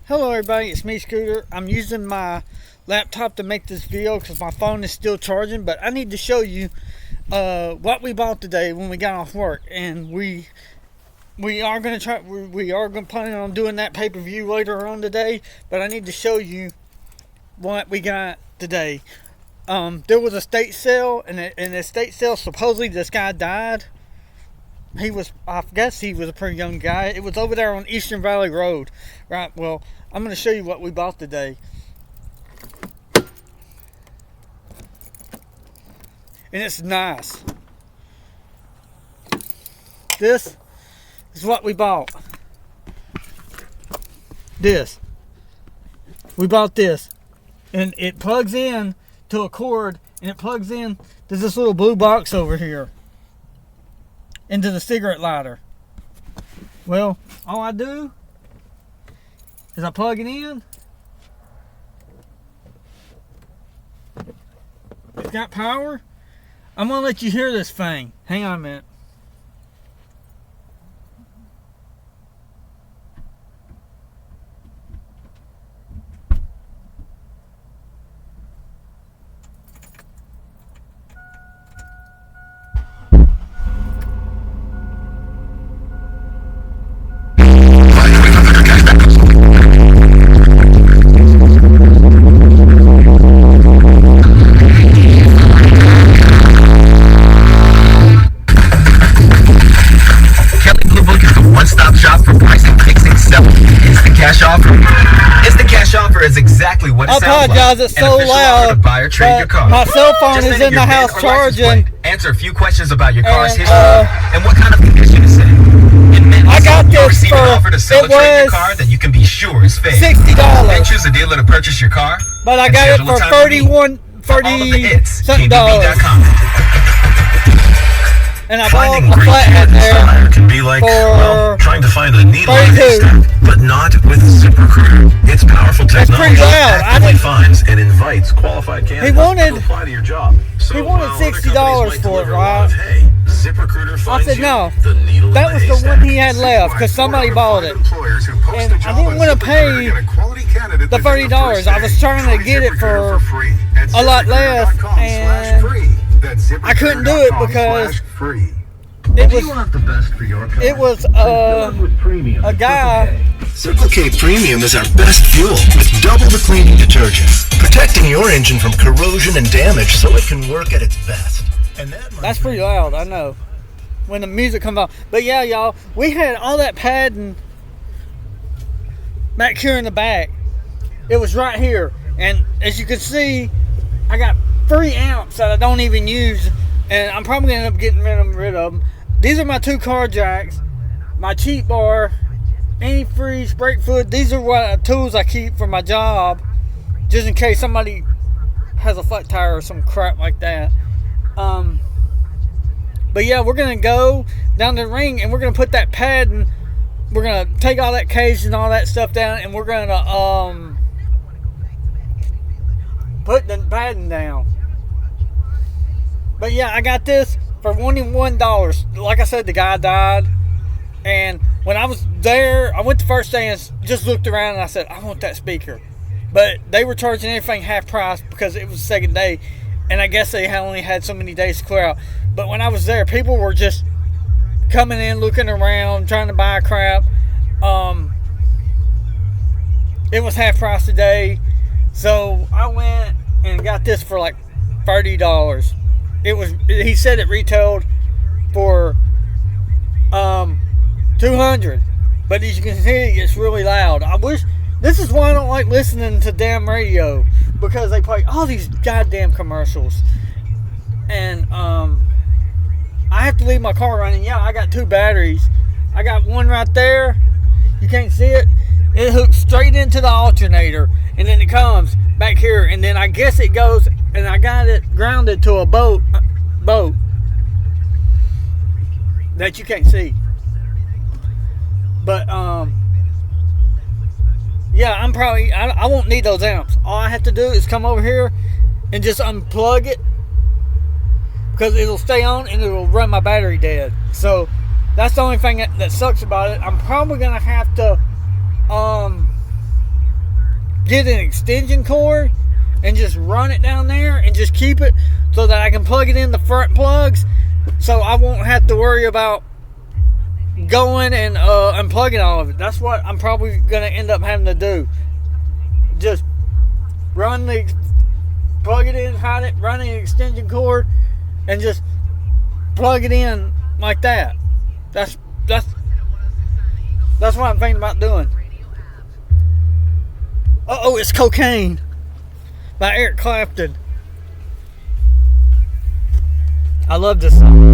Hello everybody, it's me Scooter. I'm using my laptop to make this video because my phone is still charging, but I need to show you what we bought today when we got off work. And we are going to plan on doing that pay-per-view later on today, but I need to show you what we got today. There was a state sale, and in the state sale supposedly this guy died. I guess he was a pretty young guy. It was over there on Eastern Valley Road. Right, well, I'm going to show you what we bought today. And it's nice. This is what we bought. This. We bought this. And it plugs in to a cord, and it plugs in to this little blue box over here. Into the cigarette lighter. Well, all I do is I plug it in. It's got power. I'm gonna let you hear this thing. Hang on a minute. Is exactly what it I sounds apologize, like. it's so loud. Buy or trade your car. My cell phone Just is enter in the your house VIN or license charging. plate. Answer a few questions about your car's And, history and what kind of condition it's in. I got You'll this receive for, an offer to sell it or trade your was car that you can be sure is fake. $60. Then choose a dealer to purchase your car. But I and got it schedule a for time to meet. 30 For all of the hits, something dollars. KBB.com. And I Finding bought a great flathead cat there desire can be like, for well, trying to find a needle in a 32. haystack, but not with ZipRecruiter. Its powerful That's technology pretty loud. actively finds and invites qualified candidates wanted- to apply to your job. So he wanted while other $60 companies might for it, deliver a lot of right? hay, ZipRecruiter I finds said you no. the needle That in was the the haystack. one he had left because somebody bought it. And I didn't want to pay the $30. I was trying to get it for a lot less, and I couldn't do it because it was a guy. Circle K Premium is our best fuel with double the cleaning detergent, protecting your engine from corrosion and damage so it can work at its best. And That's pretty loud, I know, when the music comes on. But yeah, y'all, we had all that padding back here in the back. It was right here, and as you can see, I got 3 amps that I don't even use, and I'm probably gonna end up getting rid of them. These are my 2 car jacks, my cheap bar, antifreeze, brake fluid. These are what tools I keep for my job, just in case somebody has a flat tire or some crap like that. But yeah, we're gonna go down the ring and we're gonna put that pad and we're gonna take all that cage and all that stuff down, and we're gonna put the padding down. But yeah, I got this for $21. Like I said, the guy died, and when I was there, I went the first day and just looked around and I said, I want that speaker. But they were charging everything half price because it was the second day, and I guess they only had so many days to clear out. But when I was there, people were just coming in, looking around, trying to buy crap. It was half price today, so I went and got this for like $30. He said it retailed for $200, but as you can see, it's really loud. This is why I don't like listening to damn radio, because they play all these goddamn commercials, and I have to leave my car running. Yeah, I got 2 batteries. I got one right there. You can't see it. It hooks straight into the alternator, and then it comes back here, and then I guess it goes, and I got it grounded to a boat that you can't see. But yeah, I won't need those amps. All I have to do is come over here and just unplug it, because it'll stay on and it'll run my battery dead. So that's the only thing that sucks about it. I'm probably gonna have to get an extension cord and just run it down there and just keep it so that I can plug it in the front plugs, so I won't have to worry about going and unplugging all of it. That's what I'm probably gonna end up having to do. Just plug it in, hide it, run an extension cord, and just plug it in like that. That's what I'm thinking about doing. Uh-oh, it's Cocaine by Eric Clapton. I love this song.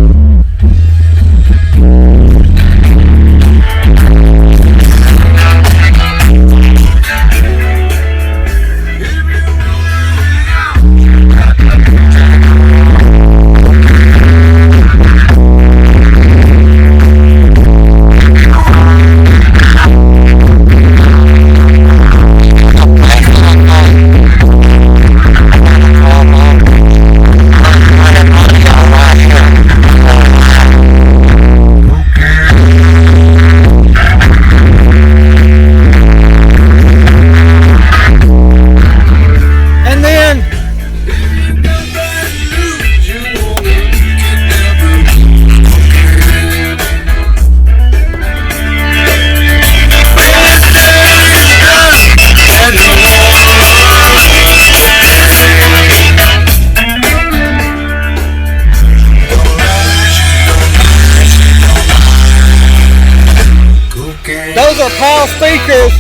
Those are PAL speakers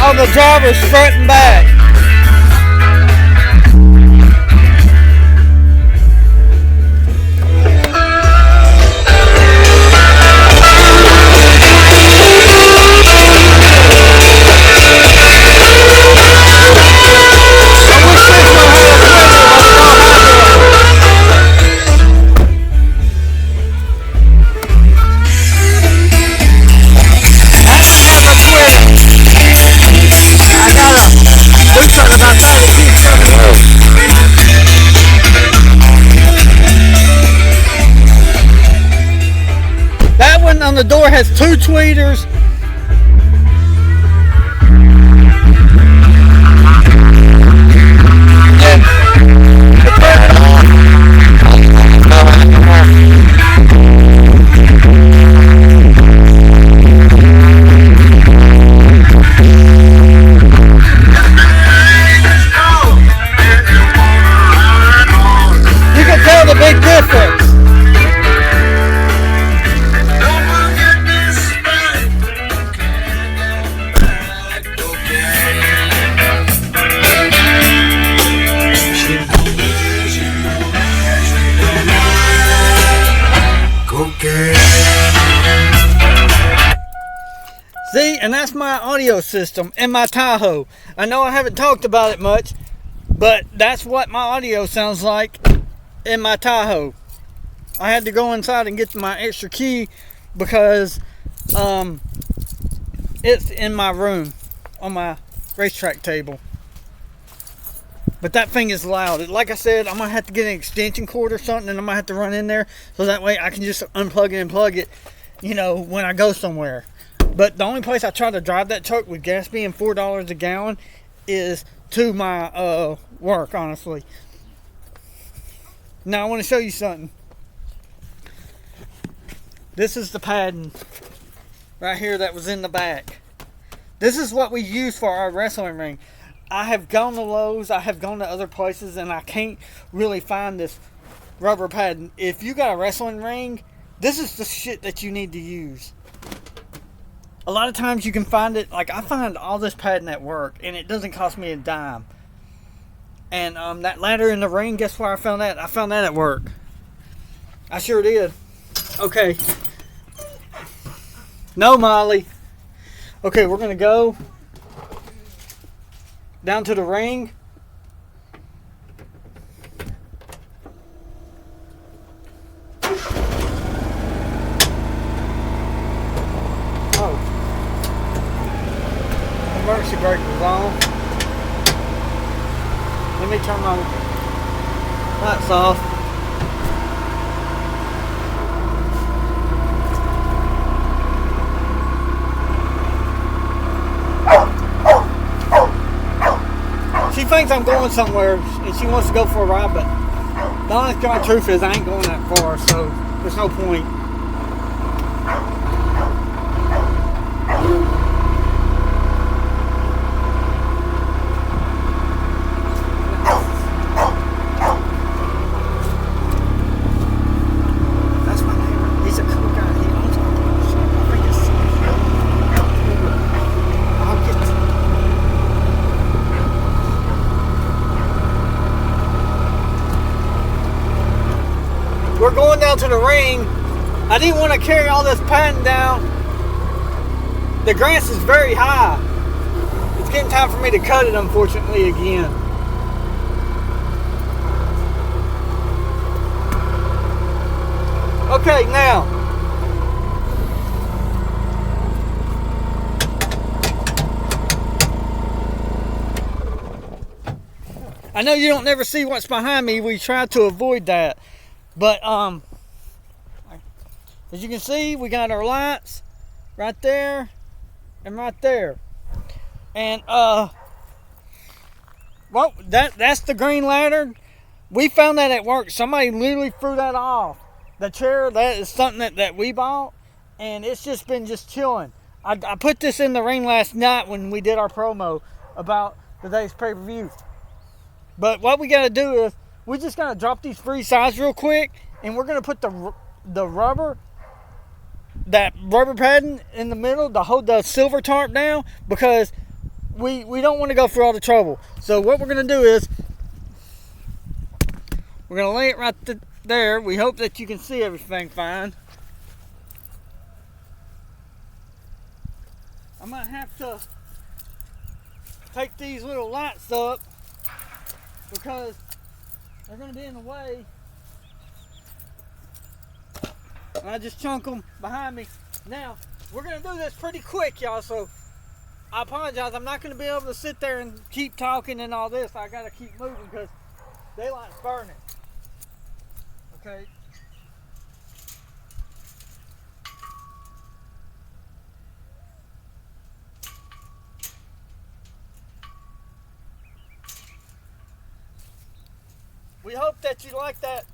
on the driver's front and back. That one on the door has 2 tweeters. You can tell the big difference. See, and that's my audio system in my Tahoe. I know I haven't talked about it much, but that's what my audio sounds like in my Tahoe. I had to go inside and get my extra key because it's in my room on my racetrack table. But that thing is loud. Like I said, I'm going to have to get an extension cord or something, and I'm going to have to run in there so that way I can just unplug it and plug it, you know, when I go somewhere. But the only place I try to drive that truck with gas being $4 a gallon is to my work, honestly. Now I want to show you something. This is the padding right here that was in the back. This is what we use for our wrestling ring. I have gone to Lowe's, I have gone to other places, and I can't really find this rubber padding. If you got a wrestling ring, this is the shit that you need to use. A lot of times you can find it, like I find all this padding at work, and it doesn't cost me a dime. And that ladder in the ring, guess where I found that? I found that at work. I sure did. Okay. No, Molly. Okay, we're going to go down to the ring. Oh. Emergency brake was on. Let me turn my lights off. thinks I'm going somewhere and she wants to go for a ride, but the honest God truth is I ain't going that far, so there's no point. That's my neighbor. He's a cool guy. He owns our house. I think it's I'll get We're going down to the ring. I didn't want to carry all this padding down. The grass is very high. It's getting time for me to cut it, unfortunately, again. Okay, now. I know you don't never see what's behind me. We try to avoid that. But as you can see, we got our lights right there and right there. And well, that's the green lantern. We found that at work. Somebody literally threw that off. The chair, that is something that we bought, and it's just been chilling. I put this in the ring last night when we did our promo about today's pay-per-view. But what we gotta do is we just gotta drop these three sides real quick, and we're gonna put the rubber padding in the middle to hold the silver tarp down, because we don't want to go through all the trouble. So what we're gonna do is we're gonna lay it right there. We hope that you can see everything fine. I might have to take these little lights up because they're going to be in the way. And I just chunk them behind me. Now, we're going to do this pretty quick, y'all, so I apologize. I'm not going to be able to sit there and keep talking and all this. I got to keep moving because daylight's burning. Okay. We hope that you like that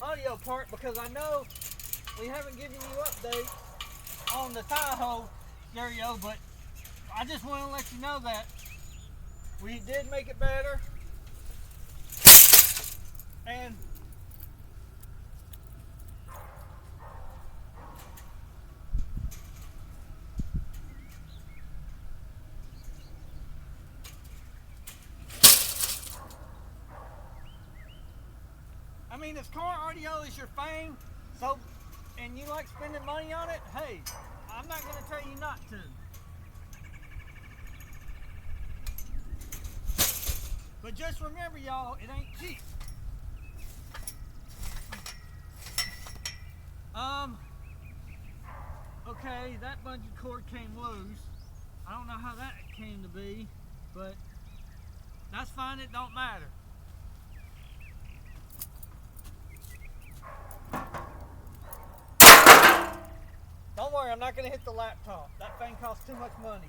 audio part, because I know we haven't given you updates on the Tahoe stereo, but I just want to let you know that we did make it better. And I mean, if car audio is your thing, so, and you like spending money on it, hey, I'm not going to tell you not to. But just remember, y'all, it ain't cheap. Okay, that bungee cord came loose. I don't know how that came to be, but that's fine, it don't matter. Don't worry, I'm not going to hit the laptop. That thing costs too much money.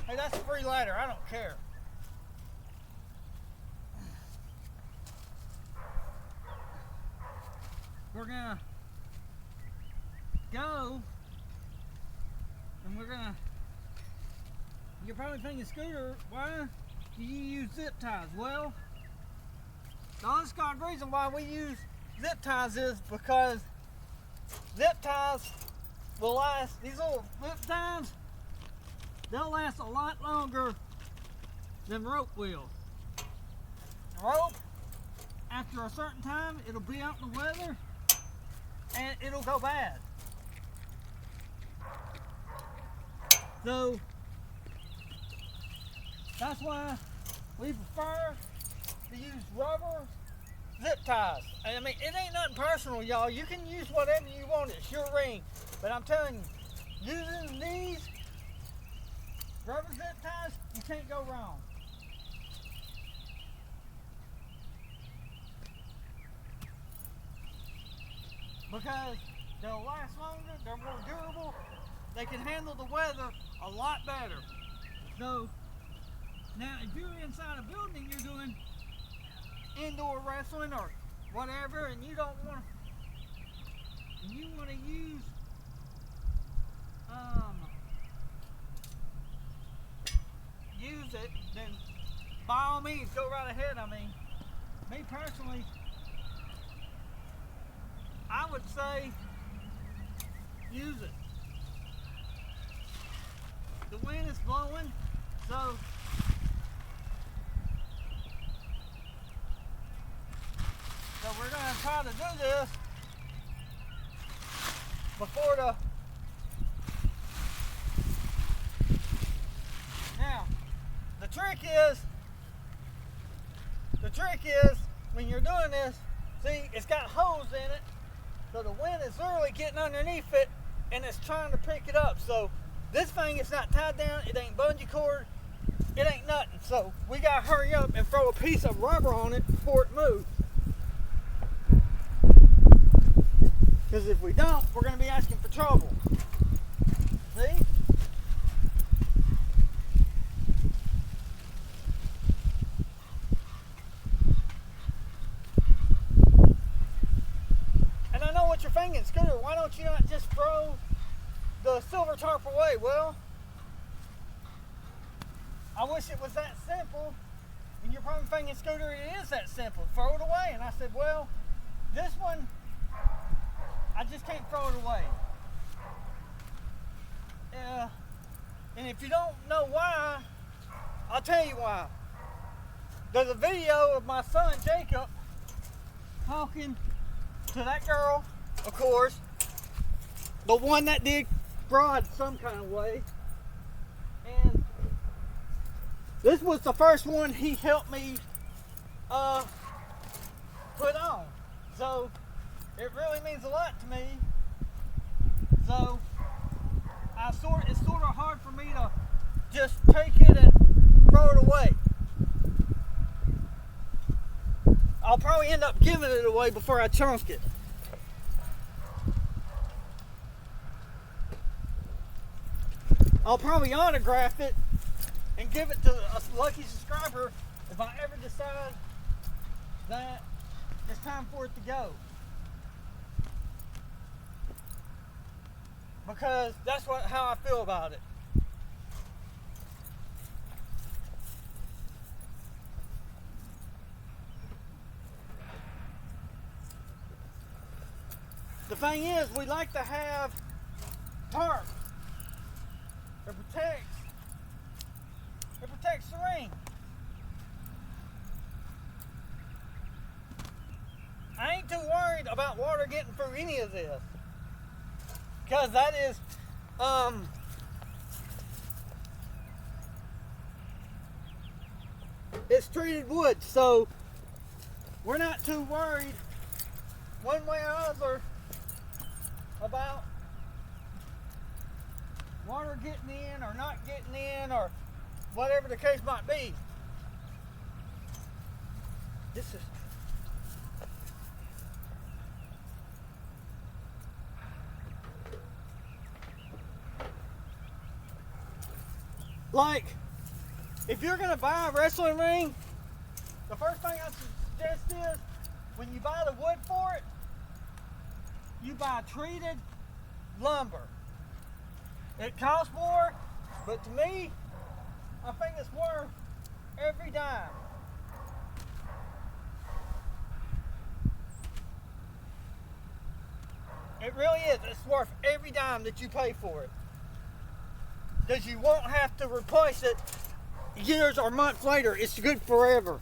Hey, that's a free ladder. I don't care. We're going to go, and we're going to... You're probably thinking, Scooter, why do you use zip ties? Well, the honest God reason why we use zip ties is because zip ties will last, these little zip ties, they'll last a lot longer than rope will. Rope, after a certain time, it'll be out in the weather and it'll go bad. So, that's why we prefer to use rubber zip ties. I mean, it ain't nothing personal, y'all. You can use whatever you want. It's your ring. But I'm telling you, using these rubber zip ties, you can't go wrong. because they'll last longer, they're more durable, they can handle the weather a lot better. So now if you're inside a building, you're doing indoor wrestling or whatever, and you don't want to, and you want to use it, then by all means go right ahead. I mean, me personally, I would say use it. The wind is blowing, so we're going to try to do this before the... Now, the trick is when you're doing this, see, it's got holes in it, so the wind is literally getting underneath it and it's trying to pick it up. So this thing is not tied down, it ain't bungee cord, it ain't nothing. So we gotta hurry up and throw a piece of rubber on it before it moves. Because if we don't, we're gonna be asking for trouble. See? And I know what you're thinking, Scooter, why don't you not just throw the silver tarp away? Well, I wish it was that simple. And you're probably thinking, Scooter, it is that simple. Throw it away. And I said, well, this one, I just can't throw it away. And if you don't know why, I'll tell you why. There's a video of my son, Jacob, talking to that girl, of course, the one that did fraud some kind of way. And this was the first one he helped me put on. So it really means a lot to me. So it's sort of hard for me to just take it and throw it away. I'll probably end up giving it away before I chunk it. I'll probably autograph it and give it to a lucky subscriber if I ever decide that it's time for it to go. Because that's how I feel about it. The thing is, we like to have tarp. It protects the ring. I ain't too worried about water getting through any of this, because that is it's treated wood, so we're not too worried one way or other about water getting in or not getting in or whatever the case might be. This is like, if you're gonna buy a wrestling ring, the first thing I suggest is when you buy the wood for it, you buy treated lumber. It costs more, but to me, I think it's worth every dime. It really is. It's worth every dime that you pay for it. Because you won't have to replace it years or months later. It's good forever.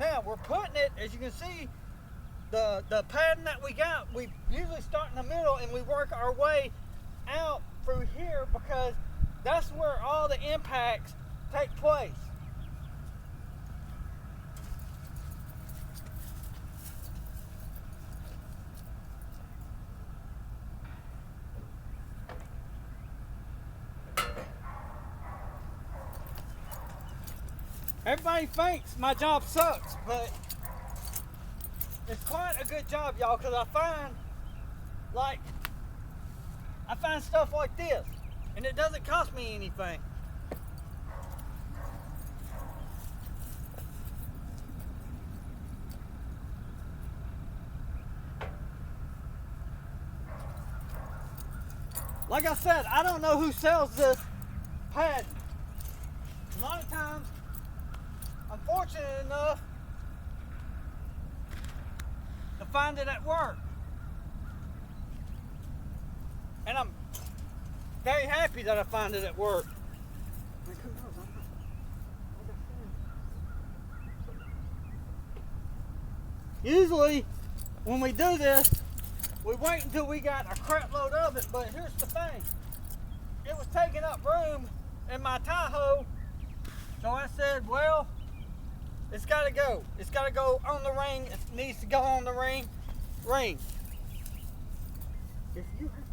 Now we're putting it, as you can see, the pattern that we got, we usually start in the middle and we work our way out through here because that's where all the impacts take place. Everybody thinks my job sucks, but it's quite a good job, y'all, because I find stuff like this, and it doesn't cost me anything. Like I said, I don't know who sells this pad. A lot of times, I'm fortunate enough to find it at work. And I'm very happy that I find it at work. Usually, when we do this, we wait until we got a crap load of it, but here's the thing. It was taking up room in my Tahoe, so I said, well, it's got to go. It's got to go on the ring. It needs to go on the ring. If you have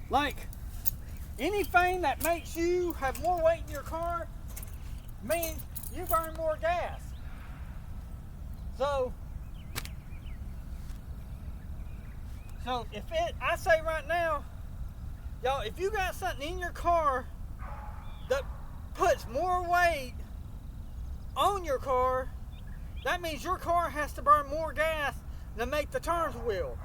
like anything that makes you have more weight in your car means you burn more gas. So I say right now, y'all, if you got something in your car that puts more weight on your car, that means your car has to burn more gas to make the turns wheel.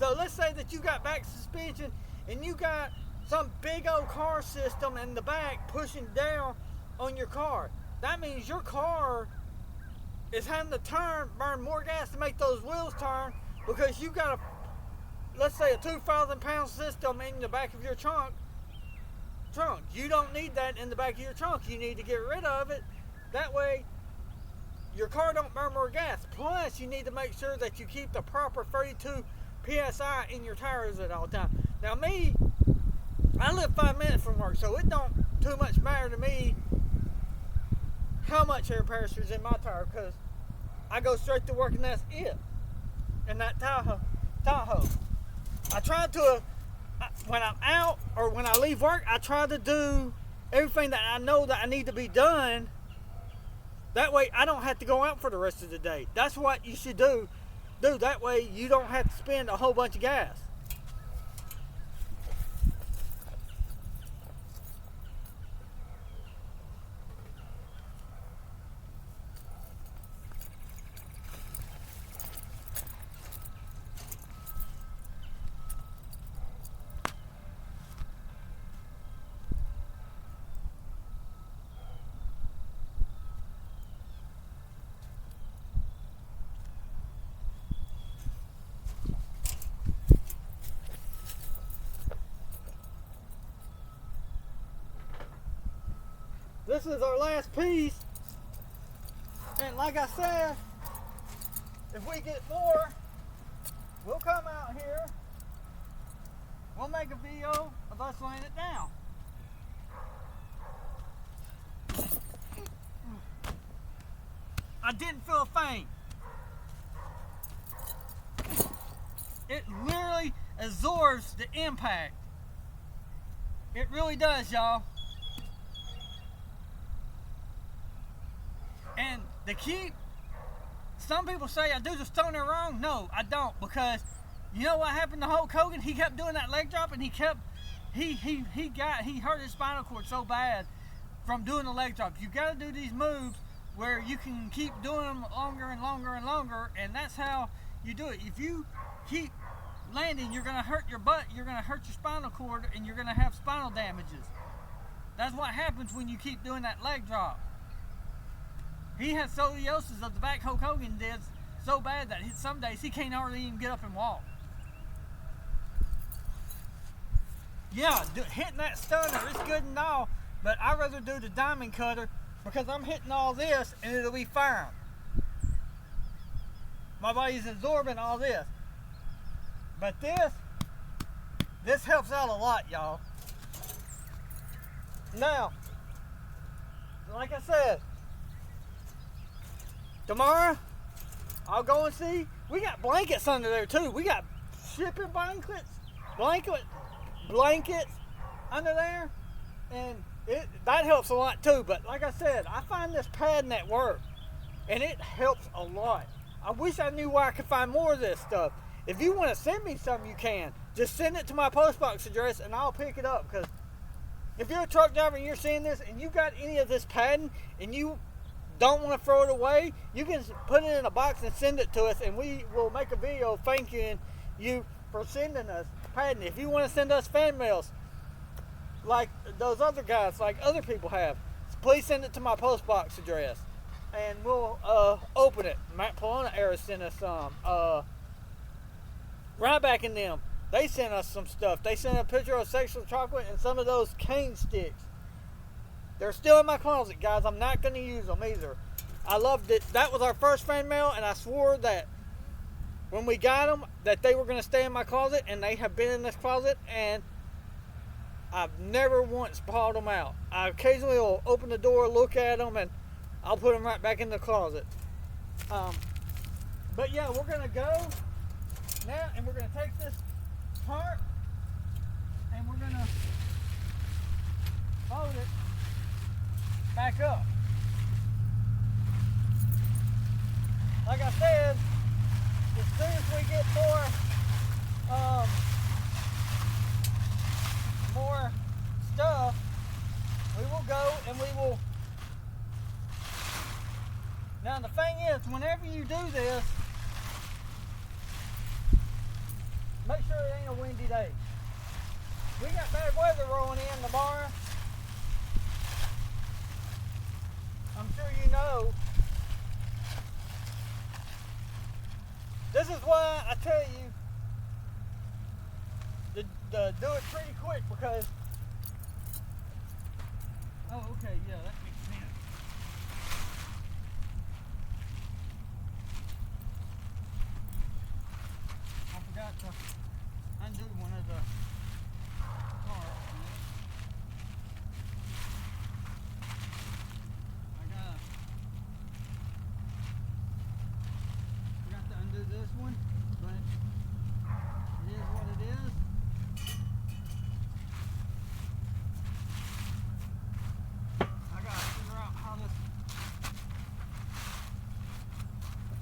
So let's say that you got back suspension and you got some big old car system in the back pushing down on your car. That means your car is having to burn more gas to make those wheels turn, because you got let's say a 2,000 pound system in the back of your trunk. You don't need that in the back of your trunk. You need to get rid of it. That way your car don't burn more gas. Plus, you need to make sure that you keep the proper 32 PSI in your tires at all times. Now me, I live 5 minutes from work, so it don't too much matter to me how much air pressure's in my tire, because I go straight to work and that's it. And that Tahoe. I try to, when I'm out or when I leave work, I try to do everything that I know that I need to be done. That way I don't have to go out for the rest of the day. That's what you should do. That way you don't have to spend a whole bunch of gas. This is our last piece, and like I said, if we get more, we'll come out here, we'll make a video of us laying it down. I didn't feel a thing. It literally absorbs the impact. It really does, y'all. And to keep, some people say I do the stoner wrong. No, I don't, because you know what happened to Hulk Hogan? He kept doing that leg drop, and he hurt his spinal cord so bad from doing the leg drop. You got to do these moves where you can keep doing them longer and longer and longer, and that's how you do it. If you keep landing, you're gonna hurt your butt, you're gonna hurt your spinal cord, and you're gonna have spinal damages. That's what happens when you keep doing that leg drop. He had scoliosis of the back, Hulk Hogan did, so bad that some days he can't hardly even get up and walk. Yeah, hitting that stunner is good and all, but I'd rather do the diamond cutter, because I'm hitting all this and it'll be fine. My body's absorbing all this. But this helps out a lot, y'all. Now, like I said, tomorrow, I'll go and see. We got blankets under there too. We got shipping blankets blankets under there, and that helps a lot too. But like I said, I find this padding at work, and it helps a lot. I wish I knew where I could find more of this stuff. If you want to send me some, you can. Just send it to my post box address, and I'll pick it up. Because if you're a truck driver and you're seeing this, and you got any of this padding, and you don't want to throw it away, you can put it in a box and send it to us, and we will make a video thanking you for sending us padding. If you want to send us fan mails like those other guys, like other people have, please send it to my post box address, and we'll open it. Matt Polona era sent us some. Ryback and them, they sent us some stuff. They sent a picture of sexual chocolate and some of those cane sticks. They're still in my closet, guys. I'm not going to use them either. I loved it. That was our first fan mail, and I swore that when we got them, that they were going to stay in my closet, and they have been in this closet, and I've never once pulled them out. I occasionally will open the door, look at them, and I'll put them right back in the closet. But yeah, we're going to go now, and we're going to take this part, and we're going to fold it back up. Like I said, as soon as we get more stuff, we will go and we will. Now the thing is, whenever you do this, make sure it ain't a windy day. We got bad weather rolling in tomorrow. I'm sure you know. This is why I tell you to do it pretty quick, because okay, yeah, that makes sense. I forgot to undo one of the parts. Forgot to undo this one, but it is what it is. I gotta figure out how this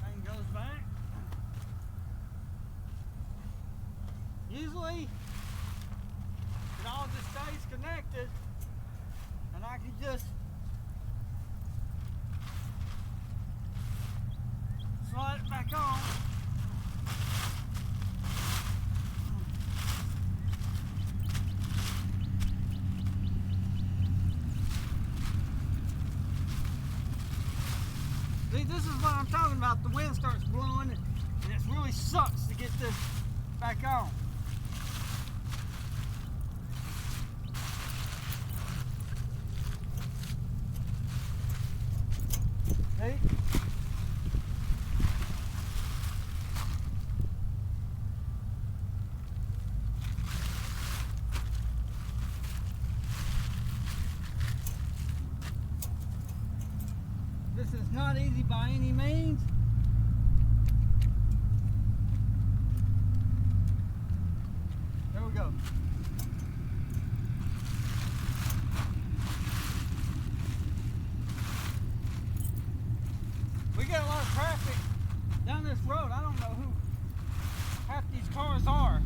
thing goes back. Usually it all just stays connected, and I can just slide it back on. See, this is what I'm talking about. The wind starts blowing, and it really sucks to get this back on. See? This is not easy by any means. There we go. We get a lot of traffic down this road. I don't know who half these cars are.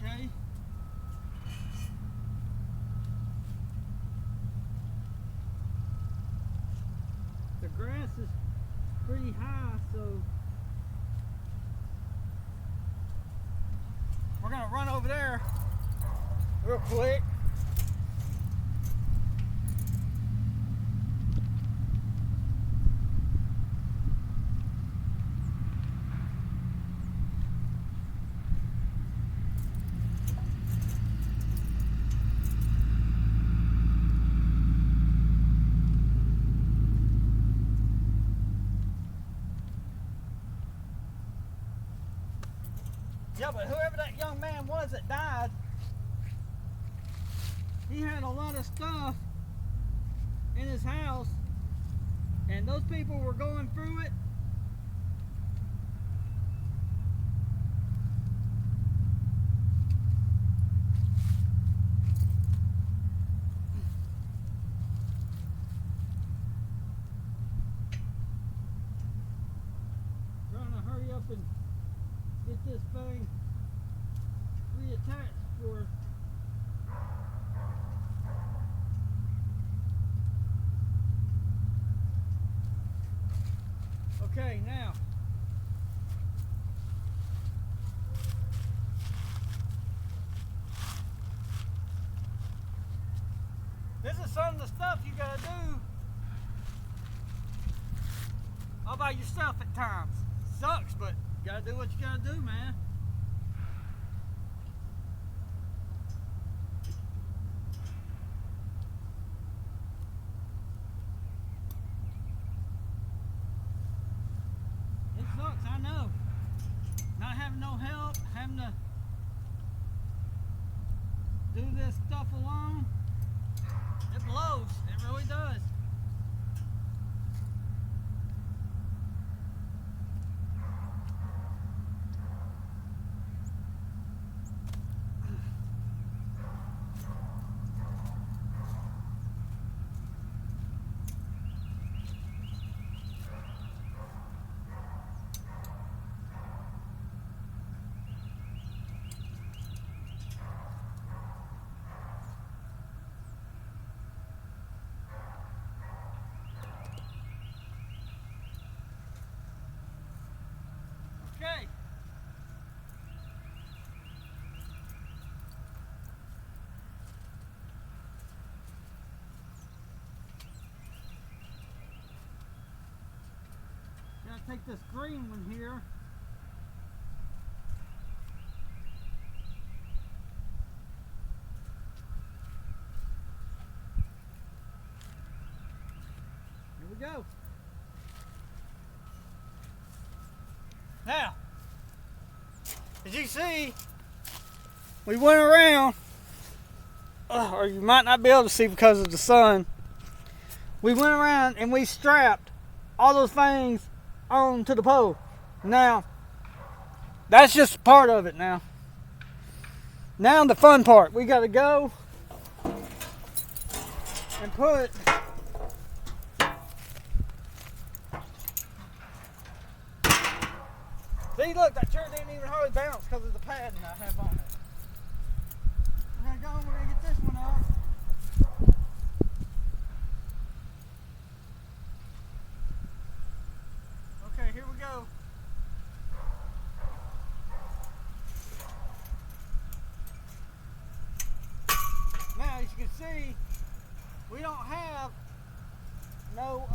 Okay. The grass is pretty high, so we're gonna run over there real quick. Yeah, but whoever that young man was that died, he had a lot of stuff in his house And those people were going through it. Trying to hurry up and get this thing reattached for. Okay, now this is some of the stuff you gotta do all by yourself at times. Sucks, but you gotta do what you gotta do, man. It sucks, I know. Not having no help, having to do this stuff alone. It blows. It really does. Okay. Gotta take this green one here. Here we go. Now, as you see, we went around, or you might not be able to see because of the sun. We went around and we strapped all those things onto the pole. Now, that's just part of it now. Now the fun part, we gotta go and put see, look, that chair didn't even hardly bounce because of the padding I have on it. We're gonna go and we're gonna get this one up. Okay, here we go. Now, as you can see, we don't have no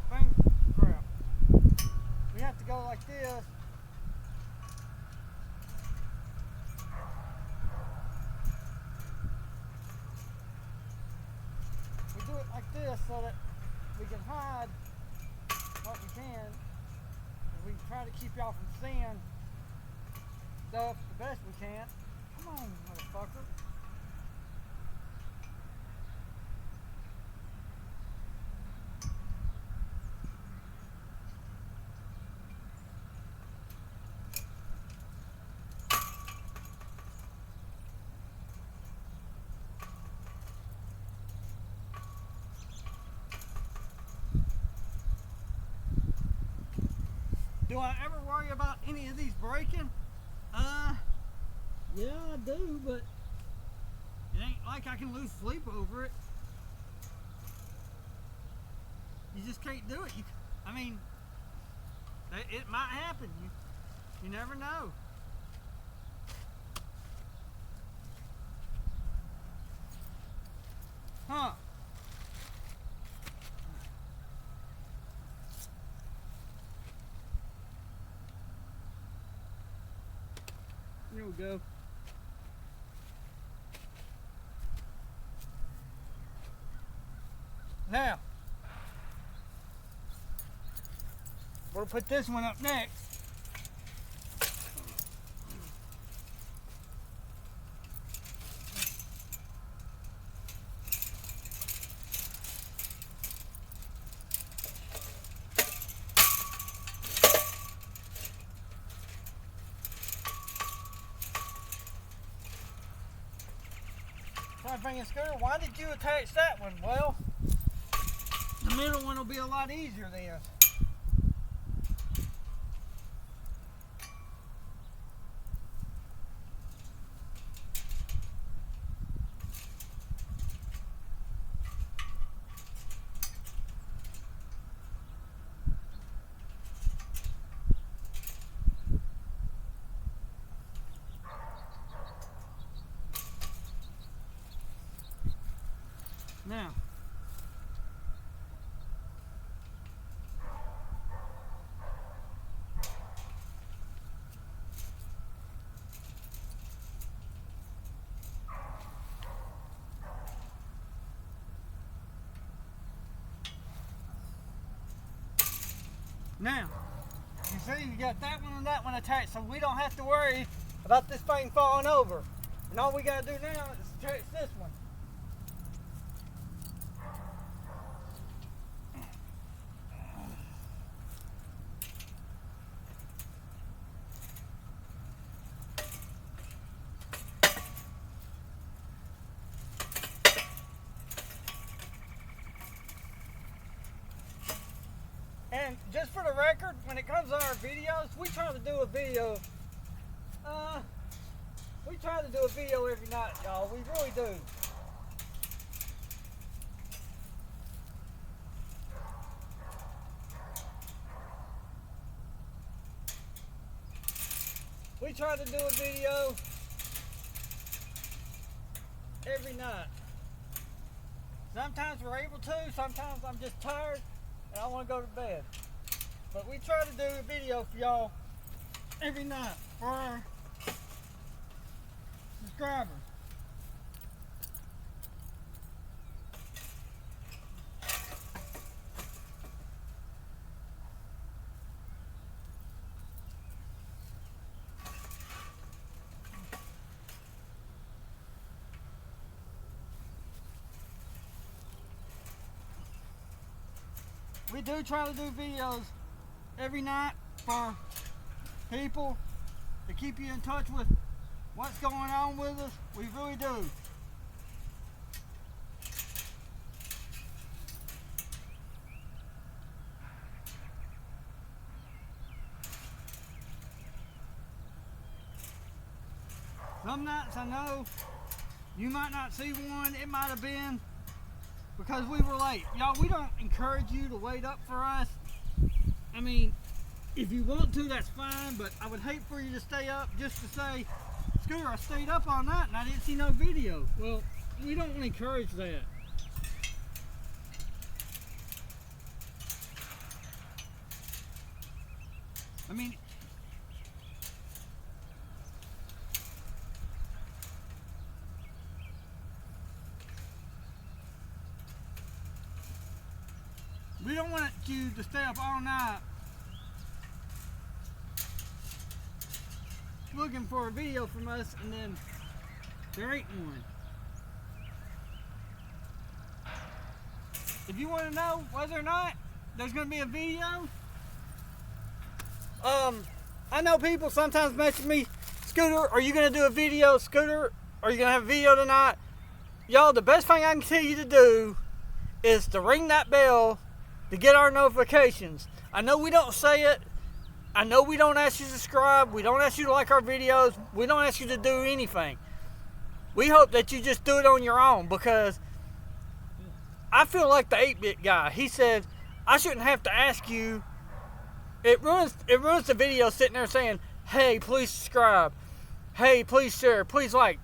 thing crap. We have to go like this. We do it like this so that we can hide what we can. We can try to keep y'all from seeing stuff the best we can. Come on, motherfucker. Do I ever worry about any of these breaking? Yeah, I do, but it ain't like I can lose sleep over it. You just can't do it. I mean, it might happen. You never know. Huh. Here we go. Now, we'll put this one up next. Somebody bringing Scooter, why did you attach that one? Well, the middle one will be a lot easier then. Now, you see you got that one and that one attached, so we don't have to worry about this thing falling over. And all we gotta do now is attach this one. And just for the record, when it comes to our videos, we try to do a video. We try to do a video every night, y'all. We really do. We try to do a video every night. Sometimes we're able to, sometimes I'm just tired and I want to go to bed. But we try to do a video for y'all every night for our subscribers. We do try to do videos every night for people to keep you in touch with what's going on with us. We really do. Some nights I know you might not see one. It might have been because we were late. Y'all, we don't encourage you to wait up for us. I mean, if you want to, that's fine, but I would hate for you to stay up just to say, Scooter, I stayed up all night and I didn't see no video. Well, we don't encourage that. I mean, we don't want you to stay up all night looking for a video from us and then there ain't one. If you want to know whether or not there's going to be a video, I know people sometimes message me, Scooter, are you going to do a video? Scooter, are you going to have a video tonight? Y'all, the best thing I can tell you to do is to ring that bell to get our notifications. I know we don't say it. I know we don't ask you to subscribe. We don't ask you to like our videos. We don't ask you to do anything. We hope that you just do it on your own, because I feel like the 8-bit guy. He said, I shouldn't have to ask you. It ruins the video sitting there saying, hey, please subscribe. Hey, please share. Please like.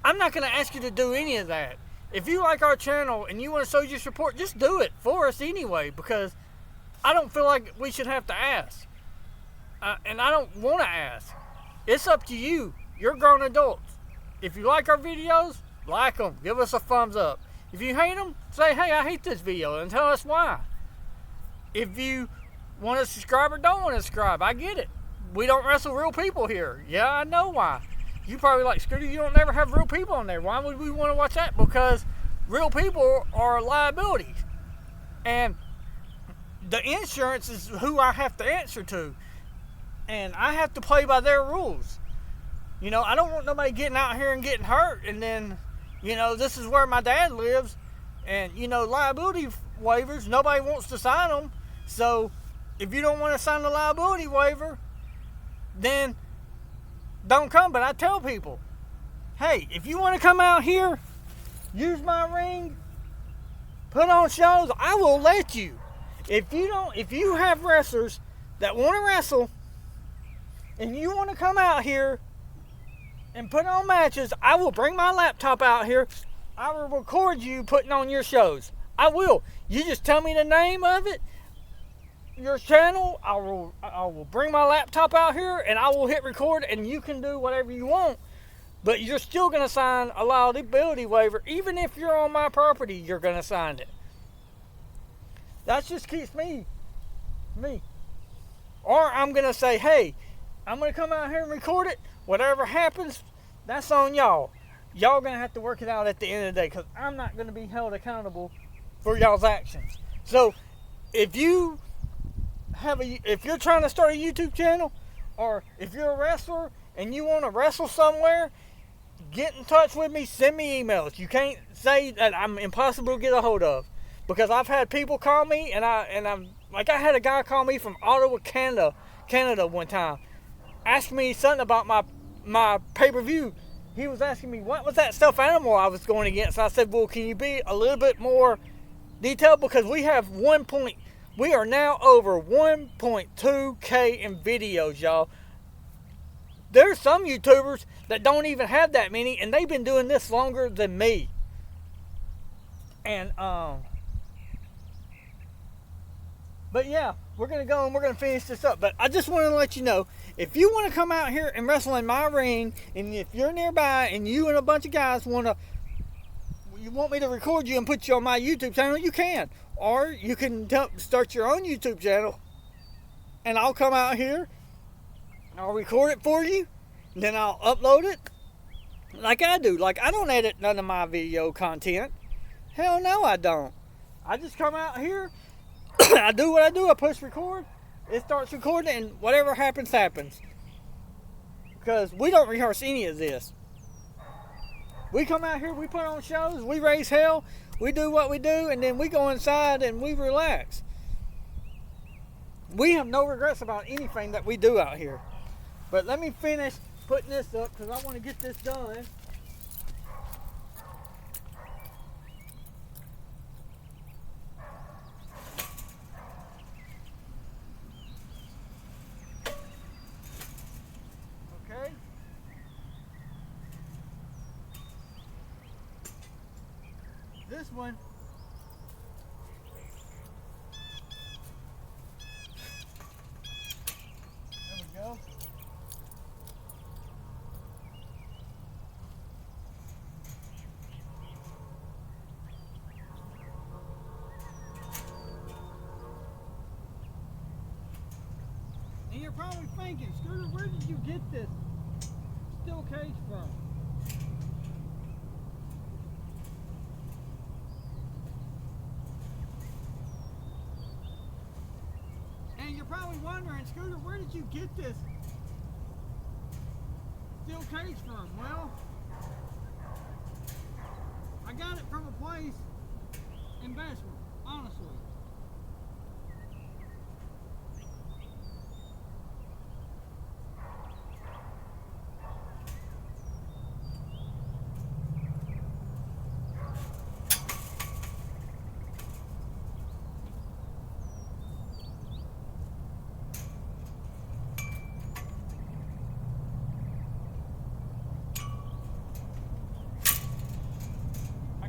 I'm not going to ask you to do any of that. If you like our channel and you want to show your support, just do it for us anyway, because I don't feel like we should have to ask. And I don't want to ask. It's up to you. You're grown adults. If you like our videos, like them. Give us a thumbs up. If you hate them, say, hey, I hate this video, and tell us why. If you want to subscribe or don't want to subscribe, I get it. We don't wrestle real people here. Yeah, I know why. You probably like, Scooter, you don't never have real people on there. Why would we want to watch that? Because real people are liabilities. And the insurance is who I have to answer to. And I have to play by their rules. You know, I don't want nobody getting out here and getting hurt and then You know, this is where my dad lives, and you know, liability waivers, nobody wants to sign them. So if you don't want to sign the liability waiver, then don't come. But I tell people, hey, if you want to come out here, use my ring, put on shows, I will let you. If you have wrestlers that want to wrestle and you want to come out here and put on matches, I will bring my laptop out here. I will record you putting on your shows. I will. You just tell me the name of it, your channel. I will bring my laptop out here and I will hit record, and you can do whatever you want. But you're still going to sign a liability waiver. Even if you're on my property, you're going to sign it. That just keeps me. Or I'm going to say, hey, I'm going to come out here and record it. Whatever happens, that's on y'all. Y'all going to have to work it out at the end of the day, because I'm not going to be held accountable for y'all's actions. So if you're trying to start a YouTube channel, or if you're a wrestler and you want to wrestle somewhere, get in touch with me. Send me emails. You can't say that I'm impossible to get a hold of, because I've had people call me, and I'm like, I had a guy call me from Ottawa, Canada one time, asking me something about my pay-per-view. He was asking me what was that stuffed animal I was going against. I said, well, can you be a little bit more detailed, because we are now over 1.2K in videos, y'all. There's some YouTubers that don't even have that many, and they've been doing this longer than me. And but yeah, we're gonna go and we're gonna finish this up. But I just want to let you know, if you want to come out here and wrestle in my ring, and if you're nearby and you and a bunch of guys want me to record you and put you on my YouTube channel, you can. Or you can start your own YouTube channel, and I'll come out here, I'll record it for you, and then I'll upload it like I do. Like, I don't edit none of my video content. Hell no, I don't. I just come out here, I do what I do, I push record, it starts recording, and whatever happens, happens. Because we don't rehearse any of this. We come out here, we put on shows, we raise hell, we do what we do, and then we go inside and we relax. We have no regrets about anything that we do out here. But let me finish putting this up, because I want to get this done. Okay. This one. There we go. And you're probably thinking, Scooter, where did you get this steel cage from? And you're probably wondering, Scooter, where did you get this steel cage from? Well, I got it from a place in Bashford, honestly.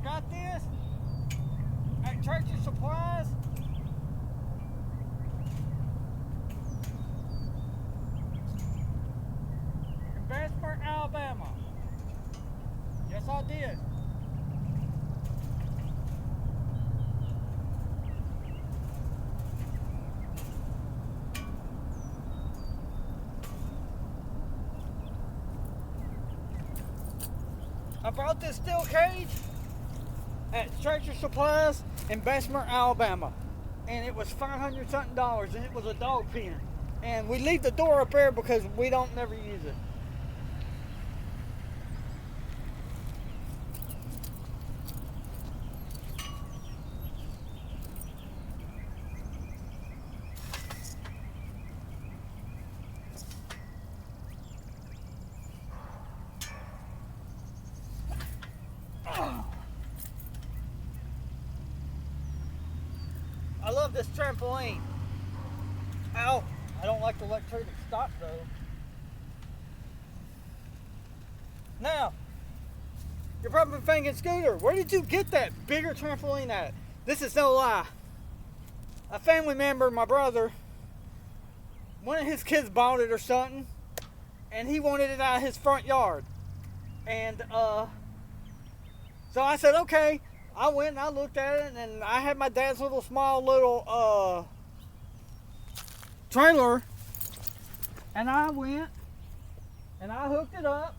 Got this at Church's Supplies. In Bashford, Alabama. Yes, I did. I brought this steel cage at Church's Supplies in Bessemer, Alabama, and it was $500 something, and it was a dog pen, and we leave the door up there because we don't never use it. love this trampoline. Ow! I don't like the electric stop though. Now, you're probably thinking, Scooter, where did you get that bigger trampoline at? This is no lie. A family member, my brother, one of his kids bought it or something, and he wanted it out of his front yard. And so I said, okay. I went and I looked at it, and I had my dad's small little trailer, and I went and I hooked it up,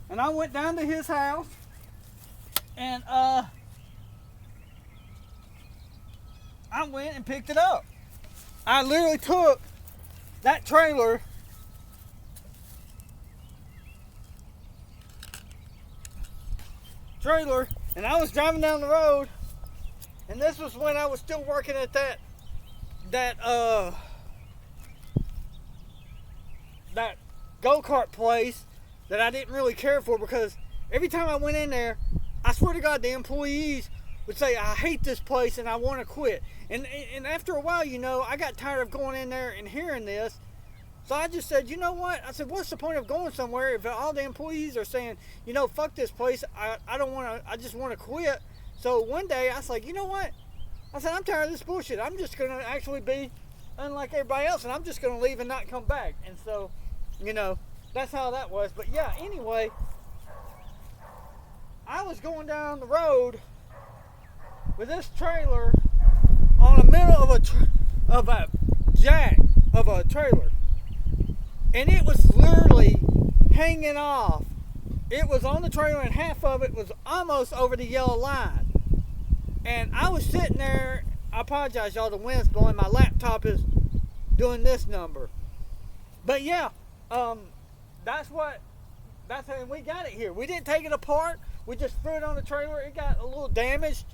and I went down to his house, and I went and picked it up. I literally took that trailer and I was driving down the road, and this was when I was still working at that go-kart place that I didn't really care for, because every time I went in there, I swear to God, the employees would say, I hate this place and I want to quit. And after a while, I got tired of going in there and hearing this. So I just said, you know what? I said, what's the point of going somewhere if all the employees are saying, fuck this place, I don't want to, I just want to quit. So one day I was like, you know what? I said, I'm tired of this bullshit. I'm just going to actually be unlike everybody else, and I'm just going to leave and not come back. And so, that's how that was. But yeah, anyway, I was going down the road with this trailer on the middle of a jack of a trailer. And it was literally hanging off. It was on the trailer, and half of it was almost over the yellow line. And I was sitting there. I apologize, y'all. The wind's blowing. My laptop is doing this number. But yeah, that's how we got it here. We didn't take it apart. We just threw it on the trailer. It got a little damaged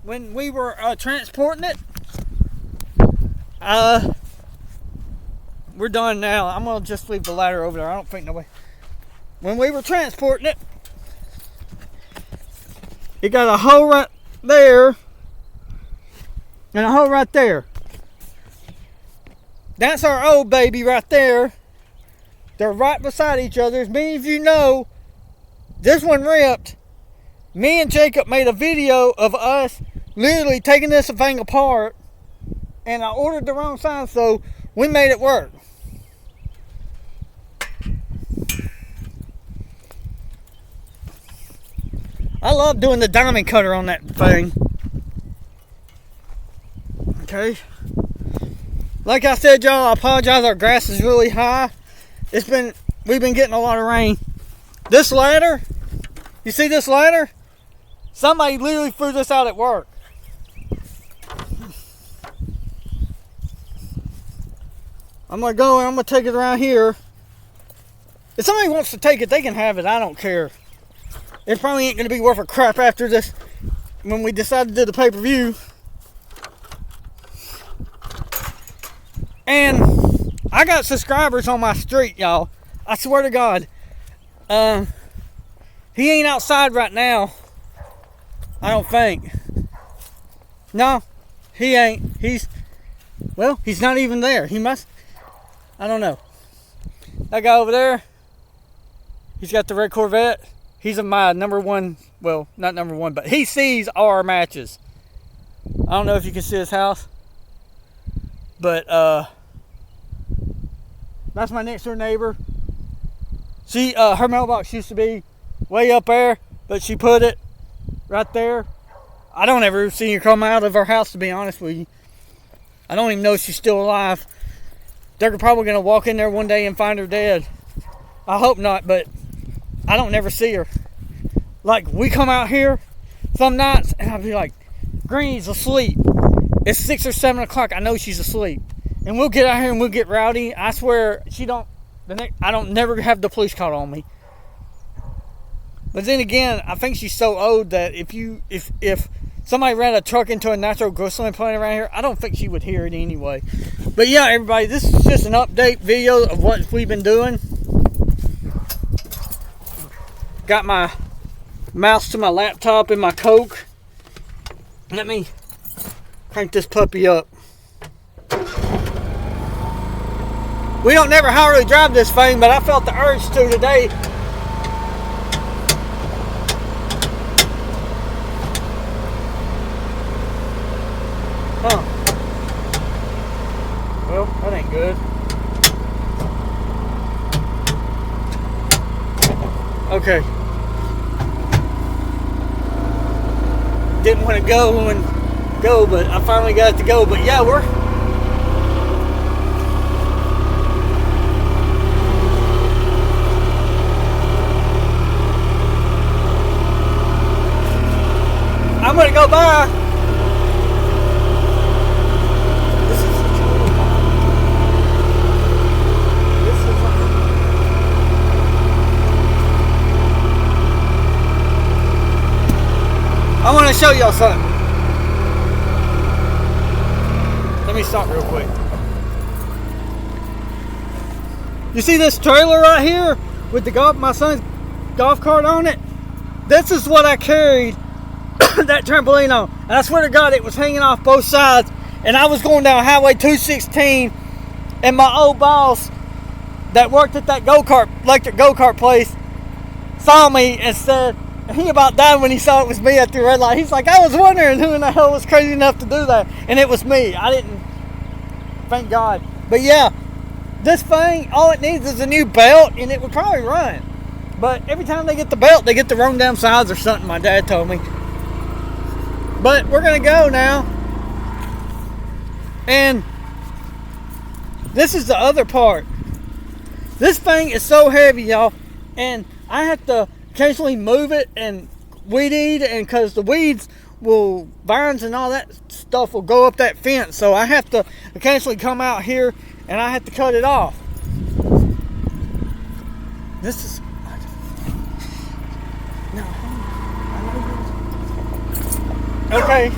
when we were transporting it. We're done now. I'm going to just leave the ladder over there. I don't think nobody... When we were transporting it, it got a hole right there and a hole right there. That's our old baby right there. They're right beside each other. As many of you know, this one ripped. Me and Jacob made a video of us literally taking this thing apart, and I ordered the wrong size, so we made it work. I love doing the diamond cutter on that thing. Okay. Like I said, y'all, I apologize. Our grass is really high. We've been getting a lot of rain. This ladder, you see this ladder? Somebody literally threw this out at work. I'm gonna go and I'm gonna take it around here. If somebody wants to take it, they can have it. I don't care. It probably ain't gonna be worth a crap after this when we decide to do the pay-per-view. And I got subscribers on my street, y'all. I swear to God. He ain't outside right now. I don't think. No, he ain't. He's not even there. He must. I don't know. That guy over there, he's got the red Corvette. He's my number one, well, not number one, but he sees our matches. I don't know if you can see his house, but that's my next door neighbor. She, her mailbox used to be way up there, but she put it right there. I don't ever see her come out of her house, to be honest with you. I don't even know if she's still alive. They're probably going to walk in there one day and find her dead. I hope not, but I don't never see her. Like, we come out here some nights, and I'll be like, Greenie's asleep. It's 6 or 7 o'clock. I know she's asleep. And we'll get out here and we'll get rowdy. I swear, I don't never have the police call on me. But then again, I think she's so old that if somebody ran a truck into a natural ghostland plant around here, I don't think she would hear it anyway. But yeah, everybody, this is just an update video of what we've been doing. Got my mouse to my laptop and my Coke. Let me crank this puppy up. We don't never hardly drive this thing, but I felt the urge to today. Huh. Well, that ain't good. Okay. Didn't want to go, but I finally got it to go. But yeah, I'm gonna go by. I want to show y'all something. Let me stop real quick. You see this trailer right here with my son's golf cart on it? This is what I carried that trampoline on. And I swear to God, it was hanging off both sides. And I was going down Highway 216, and my old boss that worked at that electric go-kart place saw me and said, he about died when he saw it was me at the red light. He's like, I was wondering who in the hell was crazy enough to do that. And it was me. I didn't, thank God. But yeah, this thing, all it needs is a new belt, and it would probably run. But every time they get the belt, they get the wrong damn size or something, my dad told me. But we're going to go now. And this is the other part. This thing is so heavy, y'all. And I have to occasionally move it and weed eat, and because the weeds vines and all that stuff will go up that fence, so I have to occasionally come out here and I have to cut it off. This is no. Okay. It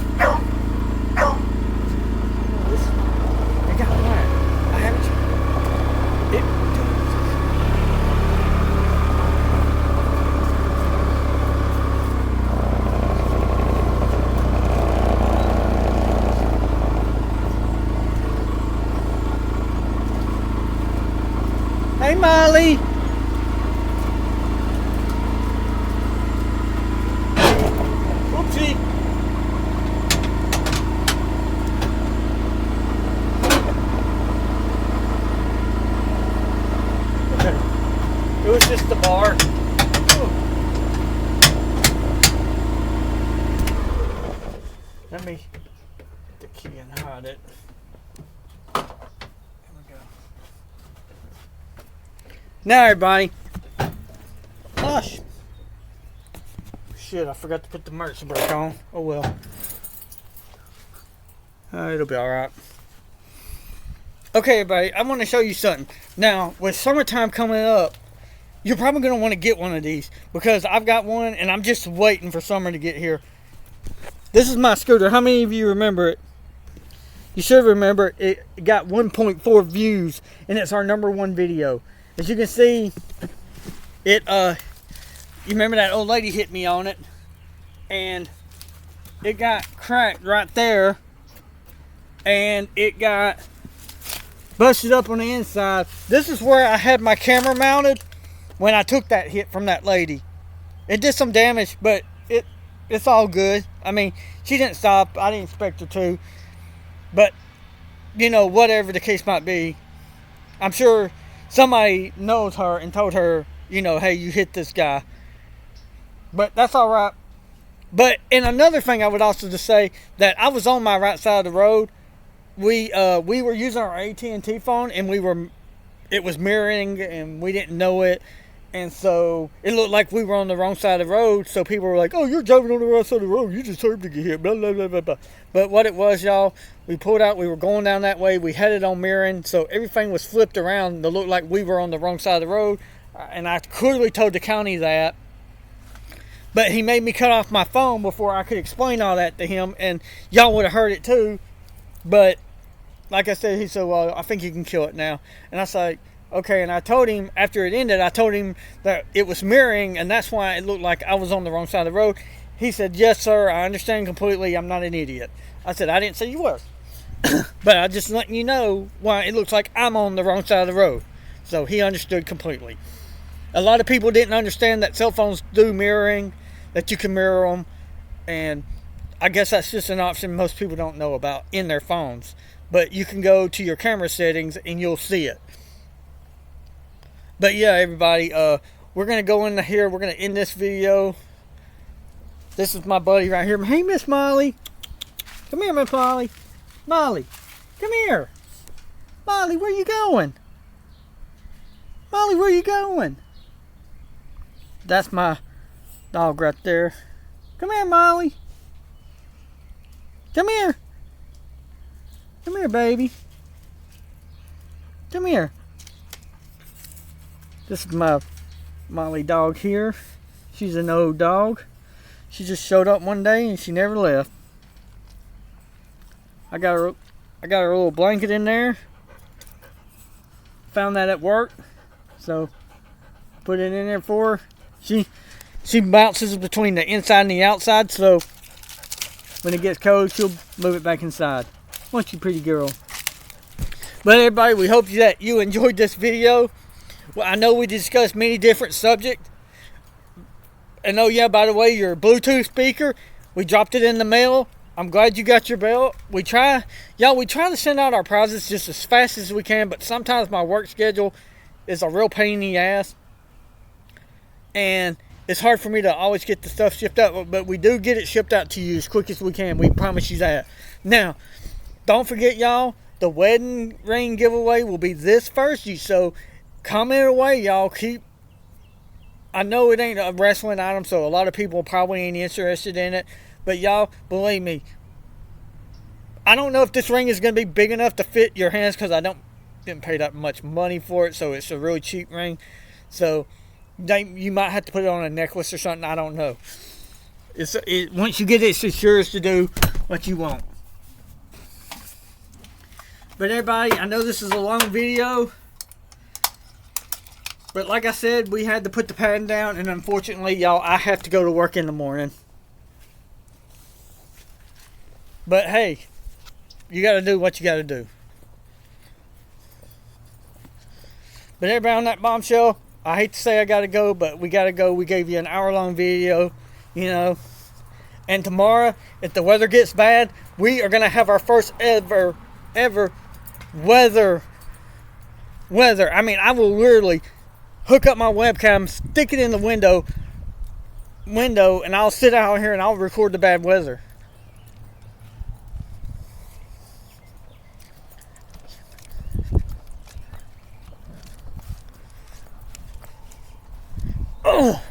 got quiet. I haven't. It. Hey, Molly. Oopsie. Okay. It was just the bar. Let me get the key and hide it. Now, everybody. Gosh. Shit, I forgot to put the merch brake on. Oh well. It'll be alright. Okay, everybody, I want to show you something. Now, with summertime coming up, you're probably going to want to get one of these, because I've got one and I'm just waiting for summer to get here. This is my scooter. How many of you remember it? You should remember it got 1.4 views, and it's our #1 video. As you can see, you remember that old lady hit me on it, and it got cracked right there, and it got busted up on the inside. This is where I had my camera mounted when I took that hit from that lady. It did some damage, but it's all good. I mean, she didn't stop. I didn't expect her to, but you know, whatever the case might be, I'm sure somebody knows her and told her, you know, hey, you hit this guy. But that's all right. But, and another thing I would also just say, that I was on my right side of the road. We were using our AT&T phone, and it was mirroring, and we didn't know it. And so it looked like we were on the wrong side of the road. So people were like, oh, you're driving on the right side of the road. You deserve to get hit. Blah, blah, blah, blah, blah. But what it was, y'all, we pulled out. We were going down that way. We had it on mirroring. So everything was flipped around to look like we were on the wrong side of the road. And I clearly told the county that. But he made me cut off my phone before I could explain all that to him. And y'all would have heard it too. But like I said, he said, well, I think you can kill it now. And I was like, okay. And I told him, after it ended, I told him that it was mirroring, and that's why it looked like I was on the wrong side of the road. He said, yes, sir, I understand completely. I'm not an idiot. I said, I didn't say you was. But I just letting you know why it looks like I'm on the wrong side of the road. So he understood completely. A lot of people didn't understand that cell phones do mirroring, that you can mirror them. And I guess that's just an option most people don't know about in their phones. But you can go to your camera settings and you'll see it. But yeah, everybody, we're going to go into here. We're going to end this video. This is my buddy right here. Hey, Miss Molly. Come here, Miss Molly. Molly, come here. Molly, where you going? Molly, where you going? That's my dog right there. Come here, Molly. Come here. Come here, baby. Come here. This is my Molly dog here. She's an old dog. She just showed up one day and she never left. I got her a little blanket in there. Found that at work. So put it in there for her. She bounces between the inside and the outside, so when it gets cold, she'll move it back inside. Won't you, pretty girl? But everybody, we hope that you enjoyed this video. Well, I know we discussed many different subjects. And oh yeah, by the way, your Bluetooth speaker, we dropped it in the mail. I'm glad you got your belt. We try to send out our prizes just as fast as we can, but sometimes my work schedule is a real pain in the ass. And it's hard for me to always get the stuff shipped out, but we do get it shipped out to you as quick as we can. We promise you that. Now, don't forget, y'all, the wedding ring giveaway will be this Thursday, so comment away, y'all. I know it ain't a wrestling item, so a lot of people probably ain't interested in it. But y'all, believe me, I don't know if this ring is going to be big enough to fit your hands because I didn't pay that much money for it, so it's a really cheap ring. So you might have to put it on a necklace or something. I don't know. Once you get it, it's yours to do what you want. But everybody, I know this is a long video. But like I said, we had to put the patent down, and unfortunately, y'all, I have to go to work in the morning. But hey, you got to do what you got to do. But everybody, on that bombshell, I hate to say I got to go, but we got to go. We gave you an hour-long video, you know. And tomorrow, if the weather gets bad, we are going to have our first ever weather. I mean, I will literally hook up my webcam, stick it in the window, and I'll sit out here and I'll record the bad weather. Oh.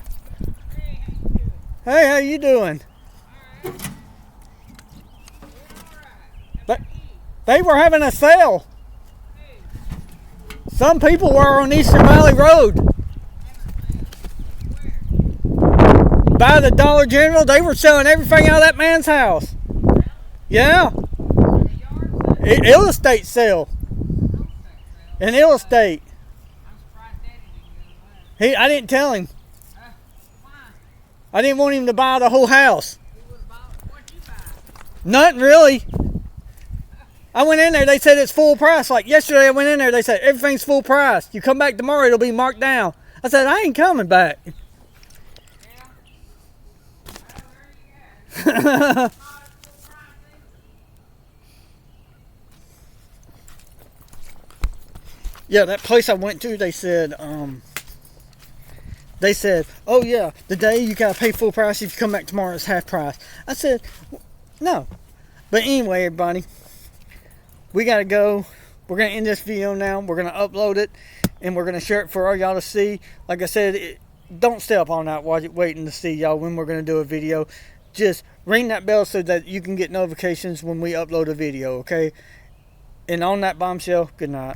Hey, how you doing? They were having a sale. Some people were on Eastern Valley Road. By the Dollar General, they were selling everything out of that man's house. Yeah. Ill estate sale. An ill estate. I didn't tell him. I didn't want him to buy the whole house. Nothing really. I went in there, they said it's full price. Like yesterday I went in there, they said everything's full price. You come back tomorrow, it'll be marked down. I said, I ain't coming back. Yeah, that place I went to, they said, oh yeah, the day you gotta pay full price. If you come back tomorrow, it's half price. I said, no. But anyway, everybody, we gotta go. We're gonna end this video now. We're gonna upload it, and we're gonna share it for all y'all to see. Like I said, don't stay up all night waiting to see y'all when we're gonna do a video. Just ring that bell so that you can get notifications when we upload a video, okay? And on that bombshell, good night.